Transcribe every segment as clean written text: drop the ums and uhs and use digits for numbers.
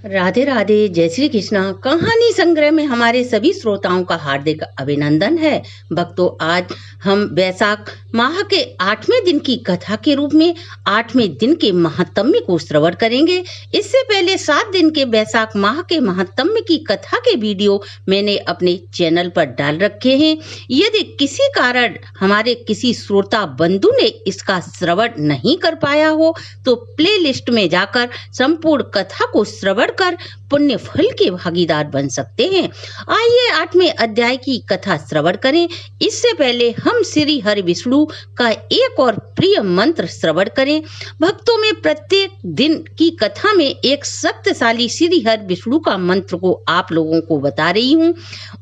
राधे राधे, जय श्री कृष्णा। कहानी संग्रह में हमारे सभी श्रोताओं का हार्दिक अभिनंदन है। भक्तों, आज हम वैशाख माह के 8वें दिन की कथा के रूप में 8वें दिन के महात्म्य को श्रवण करेंगे। इससे पहले 7 दिन के वैशाख माह के महात्म्य की कथा के वीडियो मैंने अपने चैनल पर डाल रखे हैं। यदि किसी कारण हमारे किसी श्रोता बंधु ने इसका श्रवण नहीं कर पाया हो तो प्लेलिस्ट में जाकर संपूर्ण कथा को श्रवण कर पुण्य फल के भागीदार बन सकते हैं। आइए 8वें अध्याय की कथा श्रवण करें। इससे पहले हम श्री हरि विष्णु का एक और प्रिय मंत्र श्रवण करें। भक्तों, में प्रत्येक दिन की कथा में एक शक्तिशाली श्री हरि विष्णु का मंत्र को आप लोगों को बता रही हूँ।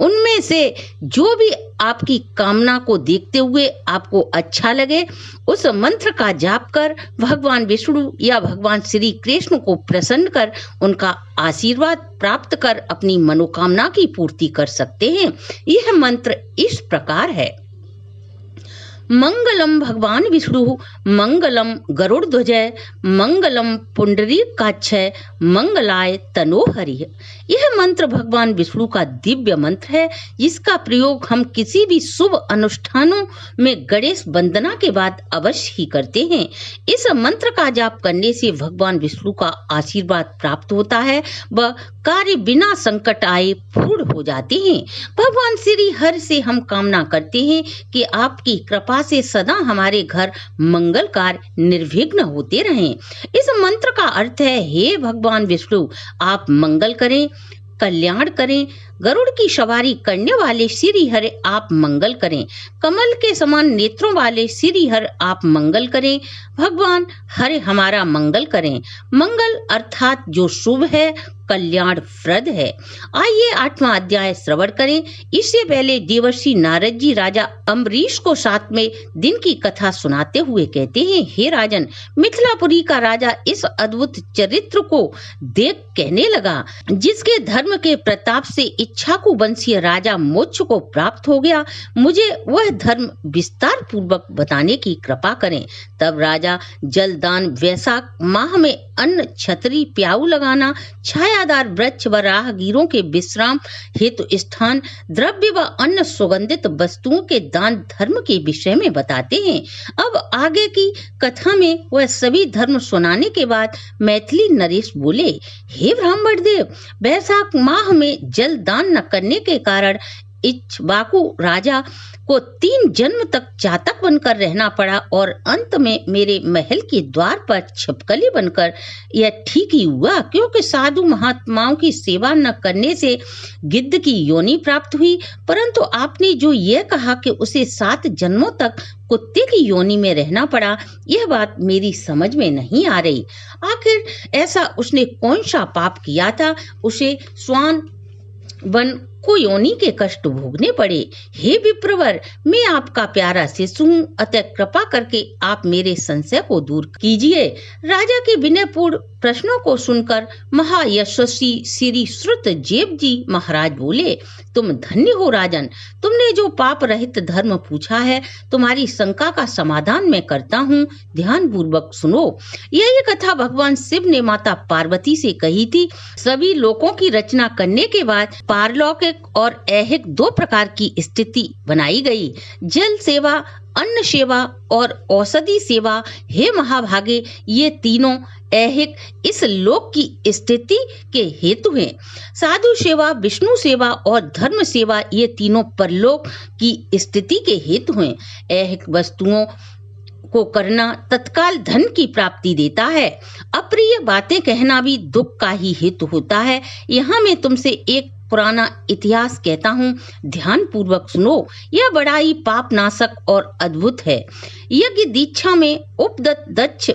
उनमें से जो भी आपकी कामना को देखते हुए आपको अच्छा लगे, उस मंत्र का जाप कर भगवान विष्णु या भगवान श्री कृष्ण को प्रसन्न कर उनका आशीर्वाद प्राप्त कर अपनी मनोकामना की पूर्ति कर सकते हैं। यह मंत्र इस प्रकार है। मंगलम भगवान विष्णु, मंगलम गरुड़ध्वज, मंगलम पुंडरीकाक्षय, मंगलाय तनोहरि। यह मंत्र भगवान विष्णु का दिव्य मंत्र है, जिसका प्रयोग हम किसी भी शुभ अनुष्ठानों में गणेश वंदना के बाद अवश्य ही करते हैं। इस मंत्र का जाप करने से भगवान विष्णु का आशीर्वाद प्राप्त होता है व कार्य बिना संकट आए पूर्ण हो जाते हैं। भगवान श्री हरि से हम कामना करते हैं कि आपकी कृपा से सदा हमारे घर मंगल कार्य निर्विघ्न होते रहें। इस मंत्र का अर्थ है, हे भगवान विष्णु, आप मंगल करें, कल्याण करें। गरुड़ की सवारी करने वाले श्री हरि आप मंगल करें। कमल के समान नेत्रों वाले श्री हरि आप मंगल करें। भगवान हरि हमारा मंगल करें। मंगल अर्थात जो शुभ है, कल्याण प्रद है। आइए 8वां अध्याय श्रवण करें। इससे पहले देवर्षि नारद जी राजा अम्बरीश को 7वें दिन की कथा सुनाते हुए कहते हैं, हे राजन, मिथिलापुरी का राजा इस अद्भुत चरित्र को देख कहने लगा, जिसके धर्म के प्रताप से इच्छाकु वंशीय राजा मोक्ष को प्राप्त हो गया, मुझे वह धर्म विस्तार पूर्वक बताने की कृपा करें। तब राजा जलदान, वैशाख माह में अन्न, छतरी, प्याऊ लगाना, छायादार वृक्ष व राहगीरों के विश्राम हेतु स्थान, द्रव्य व अन्य सुगंधित वस्तुओं के दान धर्म के विषय में बताते हैं। अब आगे की कथा में वह सभी धर्म सुनाने के बाद मैथिली नरेश बोले, हे ब्राह्मण देव, वैशाख माह में जल दान न करने के कारण इक्ष्वाकु राजा को 3 जन्म तक चातक बनकर रहना पड़ा और अंत में मेरे महल के द्वार पर छिपकली बनकर यह ठीक ही हुआ, क्योंकि साधु महात्माओं की सेवा न करने से गिद्ध की योनि प्राप्त हुई। परंतु आपने जो यह कहा कि उसे 7 जन्मों तक कुत्ते की योनि में रहना पड़ा, यह बात मेरी समझ में नहीं आ रही। आखिर ऐसा उसने कौन सा पाप किया था, उसे स्वान वन को योनि के कष्ट भोगने पड़े। हे विप्रवर, मैं आपका प्यारा शिशु हूँ, अतः कृपा करके आप मेरे संशय को दूर कीजिए। राजा के विनयपूर्ण प्रश्नों को सुनकर महायशस्वी श्री श्रुतजेव जी महाराज बोले, तुम धन्य हो राजन, तुमने जो पाप रहित धर्म पूछा है, तुम्हारी शंका का समाधान मैं करता हूँ, ध्यान पूर्वक सुनो। यही कथा भगवान शिव ने माता पार्वती से कही थी। सभी लोकों की रचना करने के बाद पारलौकिक और ऐहिक 2 प्रकार की स्थिति बनाई गई, जल सेवा, अन्न सेवा और औषधि सेवा। हे महाभागे, ये तीनों ऐहिक इस लोक की स्थिति के हेतु हैं। साधु सेवा, विष्णु सेवा और धर्म सेवा, ये तीनों परलोक की स्थिति के हेतु हैं। ऐहिक वस्तुओं को करना तत्काल धन की प्राप्ति देता है। अप्रिय बातें कहना भी दुख का ही हेतु होता है। यहाँ मैं तुमसे एक पुराना इतिहास कहता हूँ, ध्यान पूर्वक सुनो। यह बड़ा ही पाप नाशक और अद्भुत है। यज्ञ दीक्षा में उपदत्त दक्ष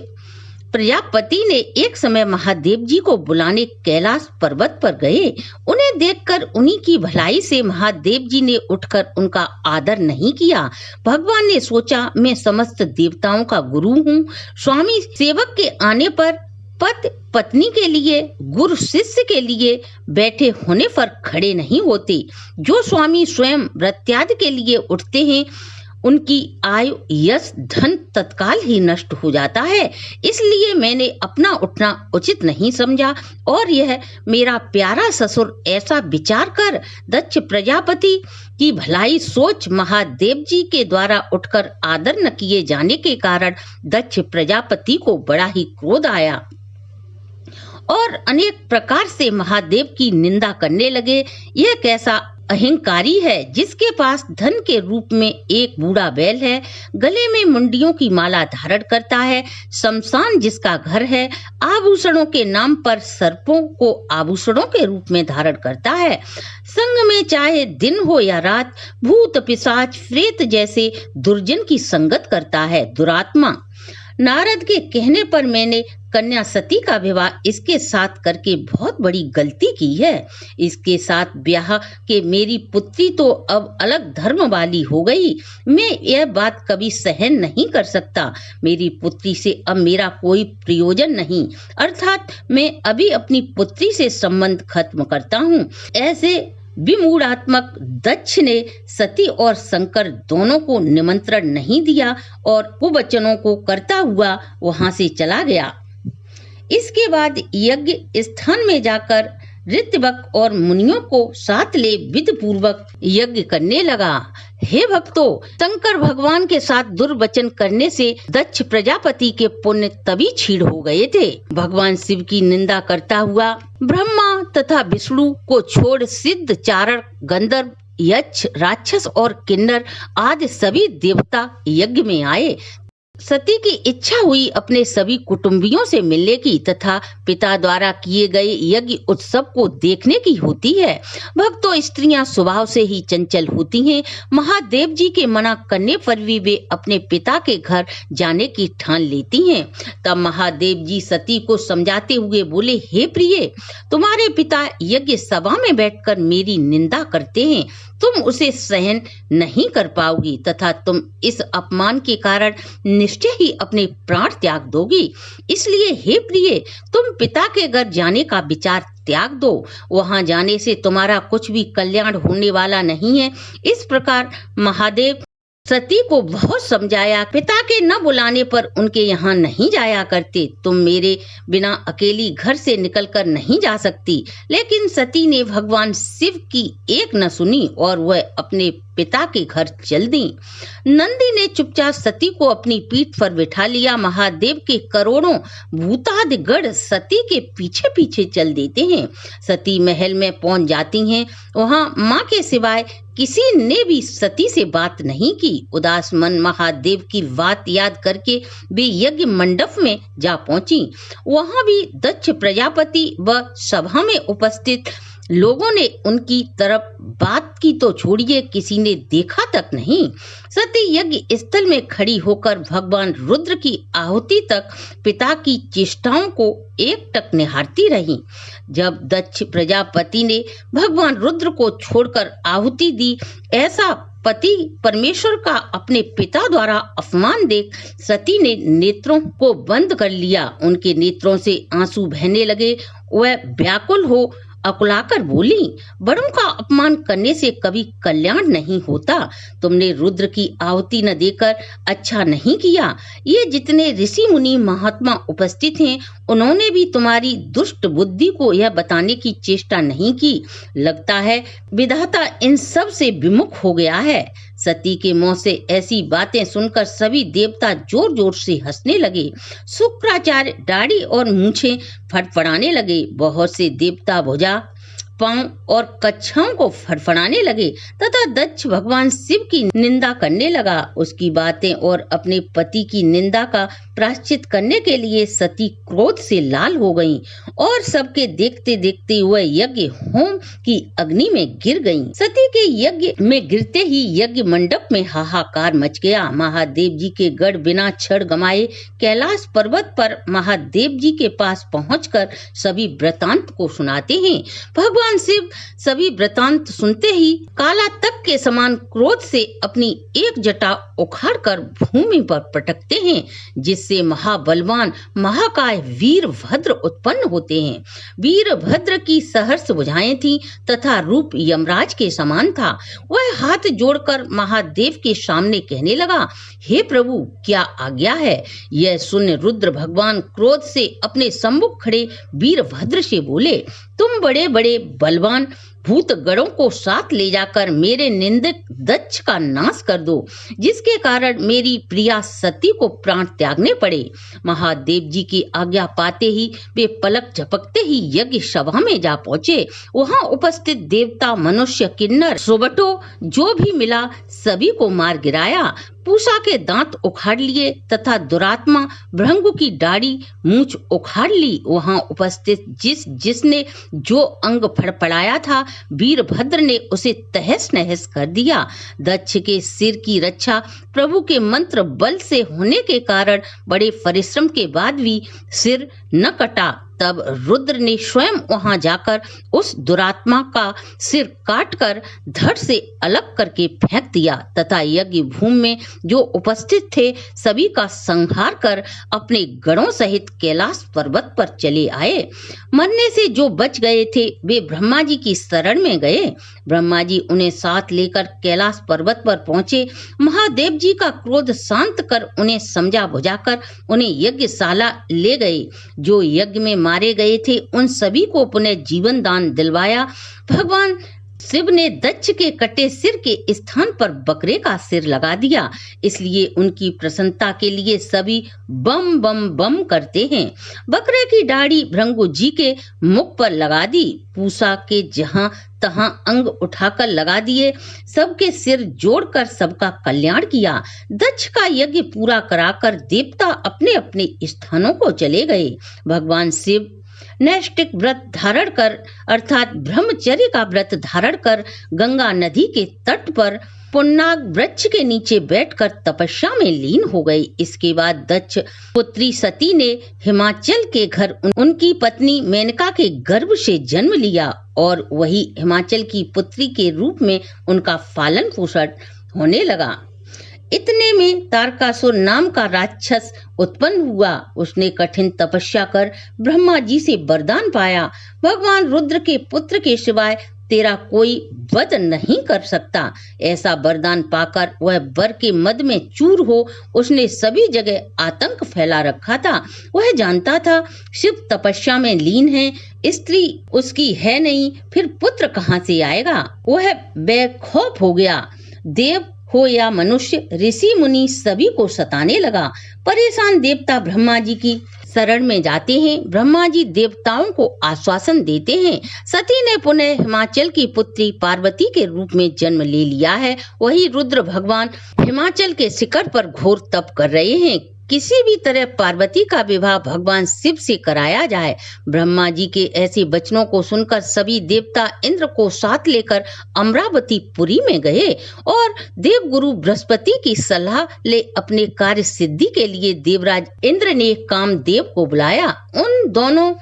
प्रजापति ने एक समय महादेव जी को बुलाने कैलाश पर्वत पर गए। उन्हें देखकर उन्हीं की भलाई से महादेव जी ने उठकर उनका आदर नहीं किया। भगवान ने सोचा, मैं समस्त देवताओं का गुरु हूँ। स्वामी सेवक के आने पर पति पत्नी के लिए, गुरु शिष्य के लिए बैठे होने पर खड़े नहीं होते। जो स्वामी स्वयं व्रत्यादि के लिए उठते हैं, उनकी आयु, यश, धन तत्काल ही नष्ट हो जाता है। इसलिए मैंने अपना उठना उचित नहीं समझा और यह मेरा प्यारा ससुर ऐसा विचार कर दक्ष प्रजापति की भलाई सोच महादेव जी के द्वारा उठकर आदर न किए जाने के कारण दक्ष प्रजापति को बड़ा ही क्रोध आया और अनेक प्रकार से महादेव की निंदा करने लगे। यह कैसा अहंकारी है जिसके पास धन के रूप में एक बूढ़ा बैल है, गले में मुंडियों की माला धारण करता है, शमशान जिसका घर है, आभूषणों के नाम पर सर्पों को आभूषणों के रूप में धारण करता है, संग में चाहे दिन हो या रात भूत पिशाच प्रेत जैसे दुर्जन की संगत करता है, दुरात्मा। नारद के कहने पर मैंने कन्या सती का विवाह इसके साथ करके बहुत बड़ी गलती की है। इसके साथ ब्याह के मेरी पुत्री तो अब अलग धर्म वाली हो गई। मैं यह बात कभी सहन नहीं कर सकता। मेरी पुत्री से अब मेरा कोई प्रयोजन नहीं, अर्थात मैं अभी अपनी पुत्री से संबंध खत्म करता हूँ। ऐसे विमूढ़ात्मक दक्ष ने सती और शंकर दोनों को निमंत्रण नहीं दिया और कुवचनों को करता हुआ वहां से चला गया। इसके बाद यज्ञ स्थान में जाकर ऋत्विक और मुनियों को साथ ले विधि पूर्वक यज्ञ करने लगा। हे भक्तों, शंकर भगवान के साथ दुर्वचन करने से दक्ष प्रजापति के पुण्य तभी क्षीण हो गए थे। भगवान शिव की निंदा करता हुआ ब्रह्मा तथा विष्णु को छोड़ सिद्ध, चारण, गंधर्व, यक्ष, राक्षस और किन्नर आदि सभी देवता यज्ञ में आए। सती की इच्छा हुई अपने सभी कुटुंबियों से मिलने की तथा पिता द्वारा किए गए यज्ञ उत्सव को देखने की होती है। भक्तों, स्त्रियां स्वभाव से ही चंचल होती हैं। महादेव जी के मना करने पर भी वे अपने पिता के घर जाने की ठान लेती हैं। तब महादेव जी सती को समझाते हुए बोले, हे प्रिय, तुम्हारे पिता यज्ञ सभा में बैठकर मेरी निंदा करते हैं। तुम उसे सहन नहीं कर पाओगी तथा तुम इस अपमान के कारण निश्चय ही अपने प्राण त्याग दोगी। इसलिए हे प्रिय, तुम पिता के घर जाने का विचार त्याग दो। वहां जाने से तुम्हारा कुछ भी कल्याण होने वाला नहीं है। इस प्रकार महादेव सती को बहुत समझाया। पिता के न बुलाने पर उनके यहाँ नहीं जाया करते। तुम मेरे बिना अकेली घर से निकलकर नहीं जा सकती। लेकिन सती ने भगवान शिव की एक न सुनी और वह अपने पिता के घर चल दी। नंदी ने चुपचाप सती को अपनी पीठ पर बिठा लिया। महादेव के करोड़ों भूतादि गण सती के पीछे पीछे चल देते हैं। सती महल में पहुंच जाती हैं। वहां माँ के सिवाय किसी ने भी सती से बात नहीं की। उदास मन महादेव की बात याद करके वे यज्ञ मंडप में जा पहुंची। वहां भी दक्ष प्रजापति व सभा में उपस्थित लोगों ने उनकी तरफ बात की तो छोड़िए, किसी ने देखा तक नहीं। सती यज्ञ स्थल में खड़ी होकर भगवान रुद्र की आहुति तक पिता की चेष्टाओं को एकटक निहारती रही। जब दक्ष प्रजापति ने भगवान रुद्र को छोड़कर आहुति दी, ऐसा पति परमेश्वर का अपने पिता द्वारा अपमान देख सती ने नेत्रों को बंद कर लिया। उनके नेत्रों से आंसू बहने लगे। वह व्याकुल हो अकुलाकर बोली, बड़ों का अपमान करने से कभी कल्याण नहीं होता। तुमने रुद्र की आहुति न देकर अच्छा नहीं किया। ये जितने ऋषि मुनि महात्मा उपस्थित हैं, उन्होंने भी तुम्हारी दुष्ट बुद्धि को यह बताने की चेष्टा नहीं की। लगता है विधाता इन सब से विमुख हो गया है। सती के मुंह से ऐसी बातें सुनकर सभी देवता जोर जोर से हंसने लगे। शुक्राचार्य दाढ़ी और मूछें फड़फड़ाने लगे। बहुत से देवता भुजा, पांव और कच्छाओं को फड़फड़ाने लगे तथा दक्ष भगवान शिव की निंदा करने लगा। उसकी बातें और अपने पति की निंदा का प्रायश्चित करने के लिए सती क्रोध से लाल हो गईं और सबके देखते देखते हुए यज्ञ होम की अग्नि में गिर गईं। सती के यज्ञ में गिरते ही यज्ञ मंडप में हाहाकार मच गया। महादेव जी के गढ़ बिना क्षण गमाए कैलाश पर्वत पर महादेव जी के पास पहुंचकर सभी वृतांत को सुनाते हैं। भगवान भगवान शिव सभी वृतांत सुनते ही काला तक के समान क्रोध से अपनी एक जटा उखाड़कर भूमि पर पटकते हैं, जिससे महाबलवान महाकाय वीरभद्र उत्पन्न होते हैं। वीरभद्र की सहर्ष भुजाएं थीं तथा रूप यमराज के समान था। वह हाथ जोड़कर महादेव के सामने कहने लगा, हे प्रभु, क्या आज्ञा है? यह सुन रुद्र भगवान क्रोध से अपने सम्मुख खड़े वीरभद्र से बोले, तुम बड़े बड़े बलवान भूत गणों को साथ ले जाकर मेरे निंदक दक्ष का नाश कर दो, जिसके कारण मेरी प्रिया सती को प्राण त्यागने पड़े। महादेव जी की आज्ञा पाते ही वे पलक झपकते ही यज्ञ सभा में जा पहुंचे। वहां उपस्थित देवता, मनुष्य, किन्नर, सुबटो जो भी मिला सभी को मार गिराया। पूषा के दांत उखाड़ लिए तथा दुरात्मा भृंगु की दाढ़ी मूंछ उखाड़ ली। वहां उपस्थित जिसने जो अंग फड़फड़ाया था, वीरभद्र ने उसे तहस नहस कर दिया। दक्ष के सिर की रक्षा प्रभु के मंत्र बल से होने के कारण बड़े परिश्रम के बाद भी सिर न कटा। तब रुद्र ने स्वयं वहां जाकर उस दुरात्मा का सिर काटकर धड़ से अलग करके फेंक दिया तथा यज्ञ भूमि में जो उपस्थित थे सभी का संहार कर अपने गणों सहित कैलाश पर्वत पर चले आए। मरने से जो बच गए थे वे ब्रह्मा जी की शरण में गए। ब्रह्मा जी उन्हें साथ लेकर कैलाश पर्वत पर पहुंचे। महादेव जी का क्रोध शांत कर उन्हें समझा बुझाकर उन्हें यज्ञशाला ले गए। जो यज्ञ में मारे गए थे उन सभी को पुनः जीवन दान दिलवाया। भगवान शिव ने दक्ष के कटे सिर के स्थान पर बकरे का सिर लगा दिया, इसलिए उनकी प्रसन्नता के लिए सभी बम बम बम करते हैं। बकरे की दाढ़ी भृंगु जी के मुख पर लगा दी। पूषा के जहां तहां अंग उठाकर लगा दिए। सबके सिर जोड़कर सबका कल्याण किया। दक्ष का यज्ञ पूरा कराकर देवता अपने अपने स्थानों को चले गए। भगवान शिव नैष्टिक व्रत धारण कर अर्थात ब्रह्मचर्य का व्रत धारण कर गंगा नदी के तट पर पुन्नाग वृक्ष के नीचे बैठकर तपस्या में लीन हो गए। इसके बाद दक्ष पुत्री सती ने हिमाचल के घर उनकी पत्नी मेनका के गर्भ से जन्म लिया और वही हिमाचल की पुत्री के रूप में उनका पालन पोषण होने लगा। इतने में तारकासुर नाम का राक्षस उत्पन्न हुआ। उसने कठिन तपस्या कर ब्रह्मा जी से वरदान पाया, भगवान रुद्र के पुत्र के सिवाय तेरा कोई वध नहीं कर सकता। ऐसा वरदान पाकर वह वर के मद में चूर हो उसने सभी जगह आतंक फैला रखा था। वह जानता था शिव तपस्या में लीन है, स्त्री उसकी है नहीं, फिर पुत्र कहाँ से आएगा। वह बेखौफ हो गया। देव हो या मनुष्य, ऋषि मुनि सभी को सताने लगा। परेशान देवता ब्रह्मा जी की शरण में जाते हैं। ब्रह्मा जी देवताओं को आश्वासन देते हैं। सती ने पुनः हिमाचल की पुत्री पार्वती के रूप में जन्म ले लिया है। वही रुद्र भगवान हिमाचल के शिखर पर घोर तप कर रहे हैं। किसी भी तरह पार्वती का विवाह भगवान शिव से कराया जाए। ब्रह्मा जी के ऐसे वचनों को सुनकर सभी देवता इंद्र को साथ लेकर अमरावती पुरी में गए और देवगुरु बृहस्पति की सलाह ले अपने कार्य सिद्धि के लिए देवराज इंद्र ने कामदेव को बुलाया। उन दोनों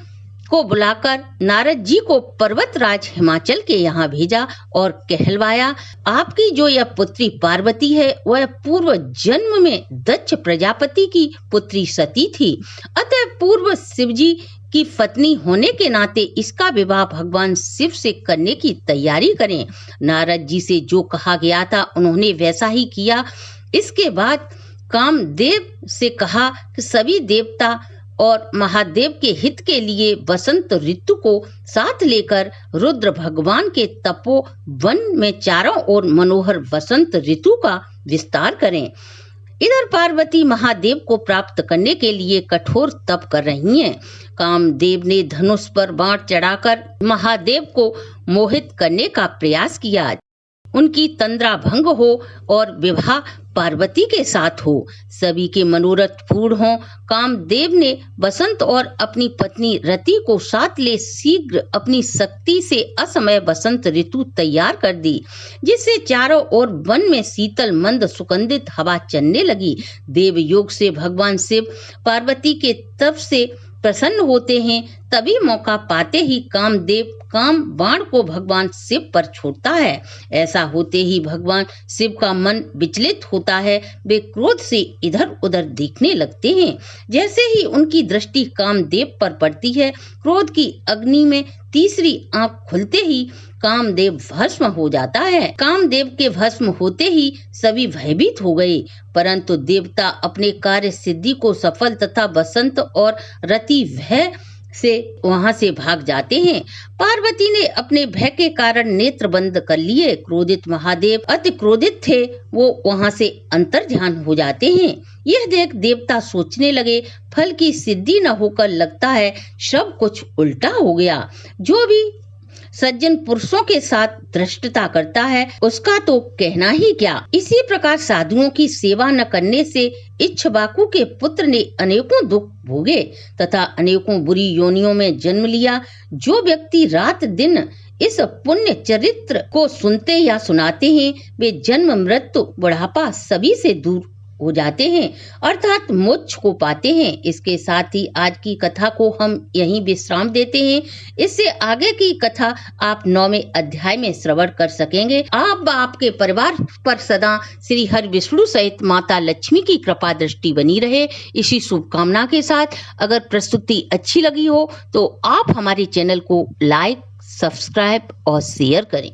को बुलाकर नारद जी को पर्वतराज हिमाचल के यहाँ भेजा और कहलवाया, आपकी जो यह पुत्री पार्वती है वह पूर्व जन्म में दक्ष प्रजापति की पुत्री सती थी, अतः पूर्व शिवजी की पत्नी होने के नाते इसका विवाह भगवान शिव से करने की तैयारी करें। नारद जी से जो कहा गया था उन्होंने वैसा ही किया। इसके बाद कामदेव से कहा कि सभी देवता और महादेव के हित के लिए वसंत ऋतु को साथ लेकर रुद्र भगवान के तपोवन में चारों ओर मनोहर वसंत ऋतु का विस्तार करें। इधर पार्वती महादेव को प्राप्त करने के लिए कठोर तप कर रही हैं। कामदेव ने धनुष पर बाण चढ़ाकर महादेव को मोहित करने का प्रयास किया। उनकी तंद्रा भंग हो और विवाह पार्वती के साथ हो, सभी के मनोरथ पूर्ण हो। कामदेव ने बसंत और अपनी पत्नी रति को साथ ले शीघ्र अपनी शक्ति से असमय बसंत ऋतु तैयार कर दी, जिससे चारों ओर वन में शीतल मंद सुगंधित हवा चलने लगी। देव योग से भगवान शिव पार्वती के तप से प्रसन्न होते हैं, तभी मौका पाते ही कामदेव काम बाण को भगवान शिव पर छोड़ता है। ऐसा होते ही भगवान शिव का मन विचलित होता है। वे क्रोध से इधर उधर देखने लगते हैं। जैसे ही उनकी दृष्टि कामदेव पर पड़ती है, क्रोध की अग्नि में तीसरी आंख खुलते ही कामदेव भस्म हो जाता है। कामदेव के भस्म होते ही सभी भयभीत हो गए, परंतु देवता अपने कार्य सिद्धि को सफल तथा वसंत और रति भय से वहां से भाग जाते हैं। पार्वती ने अपने भय के कारण नेत्र बंद कर लिए। क्रोधित महादेव अति क्रोधित थे, वो वहां से अंतर्ध्यान हो जाते हैं। यह देख देवता सोचने लगे, फल की सिद्धि न होकर लगता है सब कुछ उल्टा हो गया। जो भी सज्जन पुरुषों के साथ धृष्टता करता है, उसका तो कहना ही क्या। इसी प्रकार साधुओं की सेवा न करने से इक्ष्वाकु के पुत्र ने अनेकों दुख भोगे तथा अनेकों बुरी योनियों में जन्म लिया। जो व्यक्ति रात दिन इस पुण्य चरित्र को सुनते या सुनाते हैं, वे जन्म मृत्यु बुढ़ापा सभी से दूर हो जाते हैं, अर्थात मोक्ष को पाते हैं। इसके साथ ही आज की कथा को हम यहीं विश्राम देते हैं। इससे आगे की कथा आप 9वें अध्याय में श्रवण कर सकेंगे। आप आपके परिवार पर सदा श्री हरि विष्णु सहित माता लक्ष्मी की कृपा दृष्टि बनी रहे, इसी शुभकामना के साथ अगर प्रस्तुति अच्छी लगी हो तो आप हमारे चैनल को लाइक, सब्सक्राइब और शेयर करें।